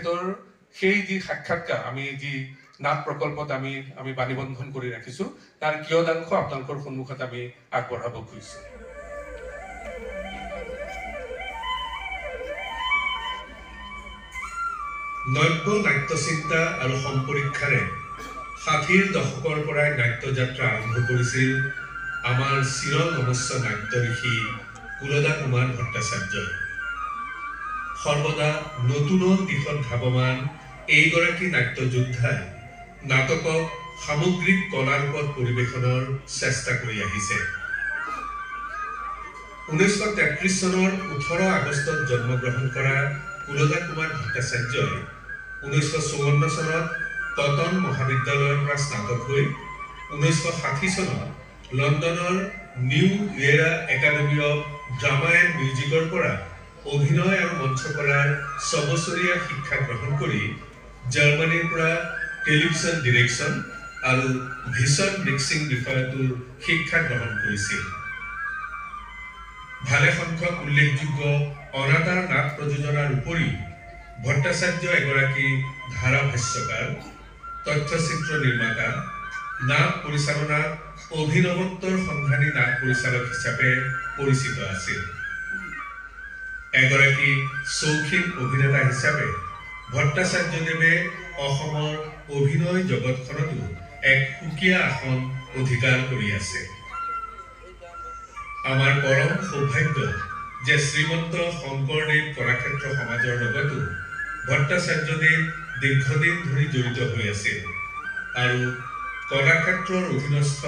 তেখেতৰ সেই যি সাক্ষাৎকাৰ আমি যি নাট প্ৰকল্পত আমি বাণীবন্ধন কৰি ৰাখিছোঁ তাৰ কিয়দাংশ আপোনালোকৰ সন্মুখত আমি আগবঢ়াব খুজিছোঁ। নব্য নাট্যচিন্তা আৰু সম্পৰীক্ষাৰে ৬০ৰ দশকৰ পৰাই নাট্যযাত্ৰা আৰম্ভ কৰিছিল আমাৰ চিৰ নমস্য নাট্য ঋষি কুলদা কুমাৰ ভট্টাচাৰ্যই। সৰ্বদা নতুন দিশত ধাৱমান এইগৰাকী নাট্যযোদ্ধাই নাটকক সামগ্ৰিক কলাৰ ৰূপত পৰিৱেশনৰ চেষ্টা কৰি আহিছে। ১৯৩৩ চনৰ ১৮ আগষ্টত জন্মগ্ৰহণ কৰা কুলদা কুমাৰ ভট্টাচাৰ্যই ১৯৫৪ চনত কটন মহাবিদ্যালয়ৰ পৰা স্নাতক হৈ ১৯৬০ চনত লণ্ডনৰ new era academy of drama and মিউজিকৰ পৰা অভিনয় আৰু মঞ্চ কলাৰ ৬ বছৰীয়া শিক্ষা গ্ৰহণ কৰি জাৰ্মানীৰ পৰা টেলিভিছন ডিৰেকশ্যন আৰু ভিছন মিক্সিং বিষয়টোৰ শিক্ষা গ্ৰহণ কৰিছিল। ভালেসংখ্যক উল্লেখযোগ্য অনাতাঁৰ নাট প্ৰযোজনাৰ উপৰিও ভট্টাচাৰ্য এগৰাকী ধাৰাভাষ্যকাৰ, তথ্যচিত্ৰ নিৰ্মাতা, নাট পৰিচালনাত অভিনৱত্বৰ সন্ধানী নাট পৰিচালক হিচাপে পৰিচিত আছিল। এগৰাকী চৌখিন অভিনেতা হিচাপে ভট্টাচাৰ্যদেৱে অসমৰ অভিনয় জগতখনতো এক সুকীয়া আসন অধিকাৰ কৰি আছে। আমাৰ পৰম সৌভাগ্য যে শ্ৰীমন্ত শংকৰদেৱ কলাক্ষেত্ৰ সমাজৰ লগতো ভট্টাচাৰ্যদেৱ দীৰ্ঘদিন ধৰি জড়িত হৈ আছিল আৰু কলাক্ষেত্ৰৰ অধীনস্থ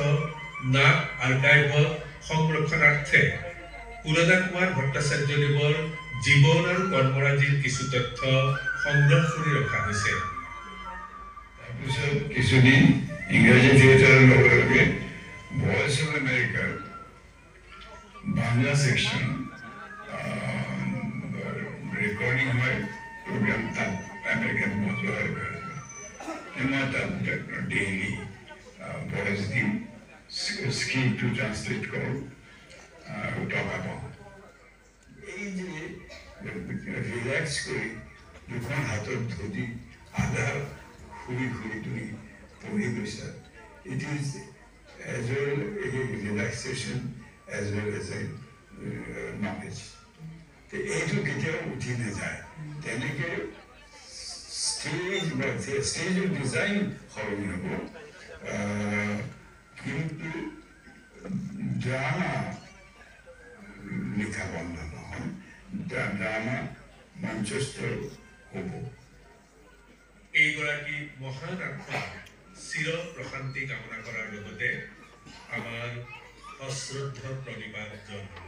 নাট আৰ্কাইভত সংৰক্ষণাৰ্থে কুলদা কুমাৰ ভট্টাচাৰ্যদেৱৰ জীৱন আৰু কৰ্মৰাজিৰ কিছু তথ্য সংগ্ৰহ কৰি ৰখা হৈছে। তাৰপিছত কিছুদিন ইংৰাজী থিয়েটাৰৰ লগে লগে ভয়েচ অফ আমেৰিকাৰ বাংলা সেকশন ৰেকৰ্ডিং হয় প্ৰোগ্ৰাম তাত আমেৰিকান মজা হয় মই তাত ডেইলি ভয়েস দিম, স্ক্ৰিপ্টটো ট্ৰান্সলেট কৰোঁ আৰু টকা পাওঁ। এই যে ৰিলেক্স কৰি দুখন হাতত ধৰি আধা শুই শুই তুমি পঢ়ি গৈছা, it is as well a relaxation as well as a knowledge. এইটো কেতিয়াও উঠি নাযায়। তেনেকৈ ষ্টেজৰ ডিজাইন সলনি হ'ব, কিন্তু ড্ৰামা লিখা বন্ধ নহয়, ড্ৰামা মঞ্চস্থ হ'ব। এইগৰাকী মহান আত্মাৰ চিৰ প্ৰশান্তি কামনা কৰাৰ লগতে আমাৰ অশ্ৰদ্ধ প্ৰণিপাত জনাওঁ।